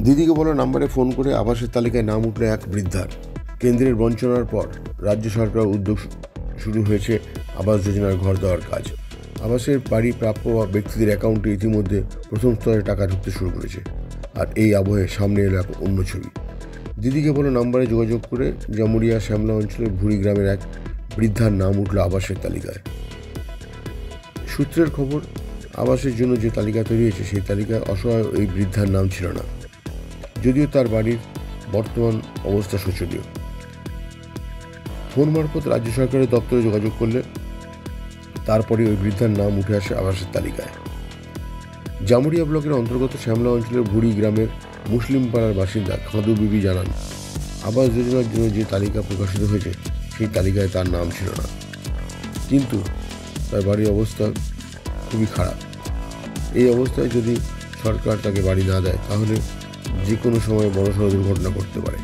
দিদিকে বলা নাম্বারে ফোন করে আবাসের তালিকায় নাম উঠল এক বৃদ্ধার। কেন্দ্রের বঞ্চনার পর রাজ্য সরকার উদ্যোগ শুরু হয়েছে আবাস যোজনার ঘর দেওয়ার কাজ। আবাসের বাড়ি প্রাপ্য ব্যক্তিদের অ্যাকাউন্টে ইতিমধ্যে প্রথম স্তরে টাকা ঢুকতে শুরু করেছে। আর এই আবহে সামনে এলো এক অন্য ছবি। দিদিকে বলা নাম্বারে যোগাযোগ করে জামুরিয়া শ্যামলা অঞ্চলের ভুড়ি গ্রামের এক বৃদ্ধার নাম উঠল আবাসের তালিকায়। সূত্রের খবর, আবাসের জন্য যে তালিকা তৈরি হয়েছে সেই তালিকায় অসহায় এই বৃদ্ধার নাম ছিল না, যদিও তার বাড়ির বর্তমান অবস্থা শোচনীয়। ফোন মারফত রাজ্য সরকারের দপ্তরে যোগাযোগ করলে তারপরে ওই বৃদ্ধার নাম উঠে আসে আবাসের তালিকায়। জামুরিয়া ব্লকের অন্তর্গত শ্যামলা অঞ্চলের ভুড়ি গ্রামের মুসলিম পাড়ার বাসিন্দা খাঁদু বিবি জানান, আবাস যোজনার জন্য যে তালিকা প্রকাশিত হয়েছে সেই তালিকায় তার নাম ছিল না, কিন্তু তার বাড়ির অবস্থা খুবই খারাপ। এই অবস্থায় যদি সরকার তাকে বাড়ি না দেয় তাহলে যে কোনো সময় বড়সড় দুর্ঘটনা ঘটতে পারে।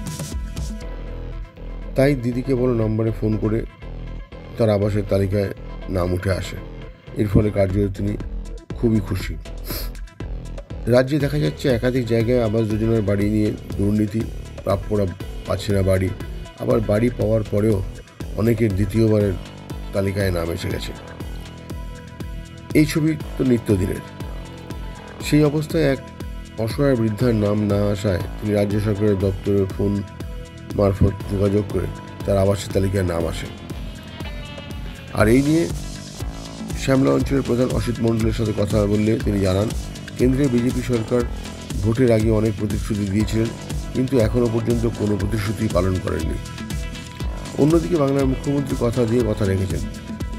তাই দিদিকে বলো নাম্বারে ফোন করে তার আবাসের তালিকায় নাম উঠে আসে। এর ফলে কার্যত তিনি খুবই খুশি। রাজ্যে দেখা যাচ্ছে একাধিক জায়গায় আবাস যোজনার বাড়ি নিয়ে দুর্নীতি, প্রাপ্যরা পাচ্ছে না বাড়ি, আবার বাড়ি পাওয়ার পরেও অনেকের দ্বিতীয়বারের তালিকায় নাম এসে গেছে। এই ছবি তো নিত্যদিনের। সেই অবস্থায় এক অসহায় বৃদ্ধার নাম না আসায় তিনি রাজ্য সরকারের দপ্তরে ফোন মারফত যোগাযোগ করে তার আবাসের তালিকায় নাম আসে। আর এই নিয়ে শ্যামলা অঞ্চলের প্রধান অসিত মণ্ডলের সাথে কথা বললে তিনি জানান, কেন্দ্রের বিজেপি সরকার ভোটের আগে অনেক প্রতিশ্রুতি দিয়েছিলেন, কিন্তু এখনও পর্যন্ত কোনো প্রতিশ্রুতি পালন করেননি। অন্যদিকে বাংলার মুখ্যমন্ত্রী কথা দিয়ে কথা রেখেছেন।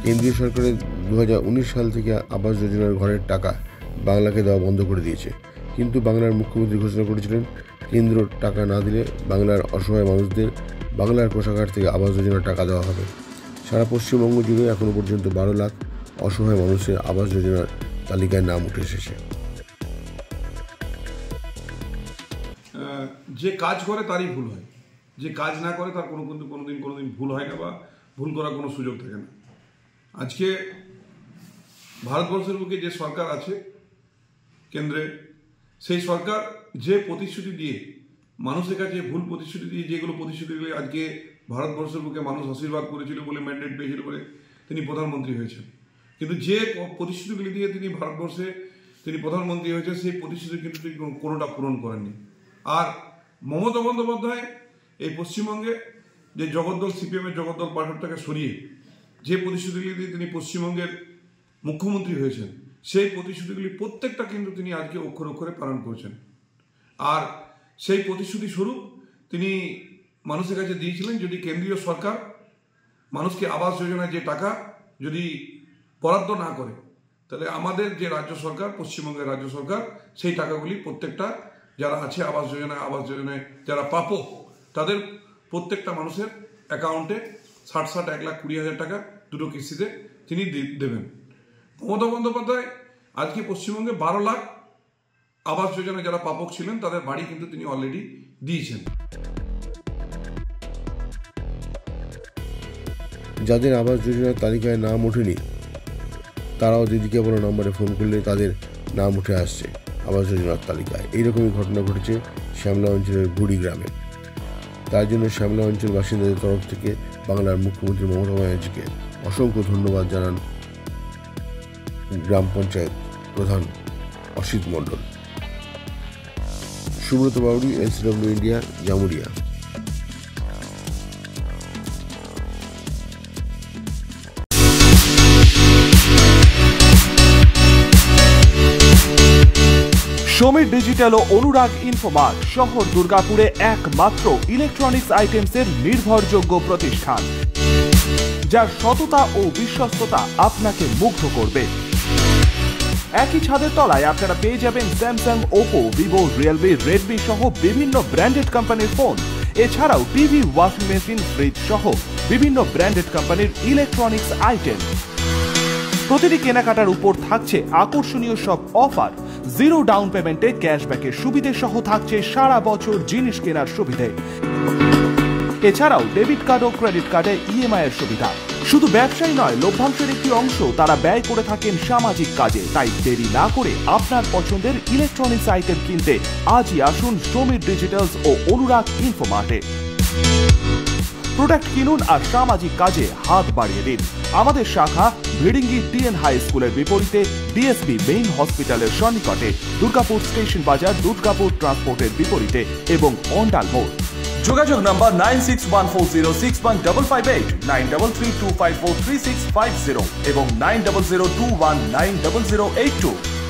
কেন্দ্রীয় সরকারের 2019 সাল থেকে আবাস যোজনার ঘরের টাকা বাংলাকে দেওয়া বন্ধ করে দিয়েছে, কিন্তু বাংলার মুখ্যমন্ত্রী ঘোষণা করেছিলেন কেন্দ্র টাকা না দিলে বাংলার অসহায় মানুষদের বাংলার কোষাগার থেকে আবাস যোজনার টাকা দেওয়া হবে। সারা পশ্চিমবঙ্গ জুড়ে এখনও পর্যন্ত 12 লাখ অসহায় মানুষের আবাস যোজনার তালিকায় নাম উঠে এসেছে। যে কাজ করে তারই ভুল হয়, যে কাজ না করে তার কোনোদিন ভুল হয় না বা ভুল করার কোনো সুযোগ থাকে না। আজকে ভারতবর্ষের বুকে যে সরকার আছে কেন্দ্রে, সেই সরকার যে প্রতিশ্রুতি দিয়ে মানুষের কাছে ভুল প্রতিশ্রুতি দিয়ে যেগুলো প্রতিশ্রুতিগুলি আজকে ভারতবর্ষের বুকে মানুষ আশীর্বাদ করেছিল বলে, ম্যান্ডেট পেয়েছিল বলে তিনি প্রধানমন্ত্রী হয়েছেন, কিন্তু যে প্রতিশ্রুতিগুলি দিয়ে তিনি ভারতবর্ষে তিনি প্রধানমন্ত্রী হয়েছেন সেই প্রতিশ্রুতি কিন্তু তিনি কোনোটা পূরণ করেননি। আর মমতা বন্দ্যোপাধ্যায় এই পশ্চিমবঙ্গে যে জগদ্দল সিপিএমের জগদ্দল পাঠকটাকে সরিয়ে যে প্রতিশ্রুতিগুলি দিয়ে তিনি পশ্চিমবঙ্গের মুখ্যমন্ত্রী হয়েছেন সেই প্রতিশ্রুতিগুলি প্রত্যেকটা কিন্তু তিনি আজকে অক্ষরে অক্ষরে পালন করছেন। আর সেই প্রতিশ্রুতি স্বরূপ তিনি মানুষের কাছে দিয়েছিলেন, যদি কেন্দ্রীয় সরকার মানুষকে আবাস যোজনায় যে টাকা যদি বরাদ্দ না করে তাহলে আমাদের যে রাজ্য সরকার, পশ্চিমবঙ্গের রাজ্য সরকার, সেই টাকাগুলি প্রত্যেকটা যারা আছে আবাস যোজনায় যারা প্রাপক তাদের প্রত্যেকটা মানুষের অ্যাকাউন্টে 60 1,20,000 টাকা দুটো কিস্তিতে তিনি দেবেন। মমতা বন্দ্যোপাধ্যায় আজকে পশ্চিমবঙ্গে 12 লাখ আবাস যোজনা যারা প্রাপক ছিলেন তাদের বাড়ি কিন্তু তিনি অলরেডি দিয়েছেন। যাদের আবাস যোজনার তালিকায় নাম ওঠেনি তারাও দিদিকে বলো নম্বরে ফোন করলে তাদের নাম উঠে আসছে আবাস যোজনার তালিকায়। এইরকমই ঘটনা ঘটেছে শ্যামলা অঞ্চলের ভুড়ি গ্রামে। তার জন্য শ্যামলা অঞ্চল বাসিন্দাদের তরফ থেকে বাংলার মুখ্যমন্ত্রী মমতা ব্যানার্জিকে অসংখ্য ধন্যবাদ জানান গ্রাম পঞ্চায়েত প্রধান Asit Mondal. Subrata Bauri, NCW India, Jamuria. Samir digital ও অনুরাগ ইনফোমার্ট শহর দুর্গাপুরে একমাত্র ইলেকট্রনিক্স আইটেমসের নির্ভরযোগ্য প্রতিষ্ঠান, যার সততা ও বিশ্বস্ততা আপনাকে মুগ্ধ করবে। একই ছাদের তলায় আপনারা পেয়ে যাবেন Samsung, Oppo, Vivo, Realme, Redmi সহ বিভিন্ন ব্র্যান্ডেড কোম্পানির ফোন, এছাড়াও টিভি, ওয়াশিং মেশিন, ফ্রিজ সহ বিভিন্ন ব্র্যান্ডেড কোম্পানির ইলেকট্রনিক্স আইটেম। প্রতিটি কেনাকাটার উপর থাকছে আকর্ষণীয় সব অফার। 0 ডাউন পেমেন্টে ক্যাশব্যাকের সুবিধে সহ থাকছে সারা বছর জিনিস কেনার সুবিধে। এছাড়াও ডেবিট কার্ড ও ক্রেডিট কার্ডে EMI এর সুবিধা। শুধু ব্যবসায় নয়, লভ্যাংশের একটি অংশ তারা ব্যয় করে থাকেন সামাজিক কাজে। তাই দেরি না করে আপনার পছন্দের ইলেকট্রনিক্স আইটেম কিনতে আজই আসুন সমীর ডিজিটালস ও অনুরাগ ইনফোমার্টে। প্রোডাক্ট কিনুন আর সামাজিক কাজে হাত বাড়িয়ে দিন। আমাদের শাখা ভিড়িঙ্গি টিএন হাই স্কুলের বিপরীতে ডিএসপি মেইন হসপিটালের সন্নিকটে, দুর্গাপুর স্টেশন বাজার, দুর্গাপুর ট্রান্সপোর্টের বিপরীতে এবং অন্ডাল মোড়। যোগাযোগ নম্বর 9614061558, 9332543650 এবং 9002190082।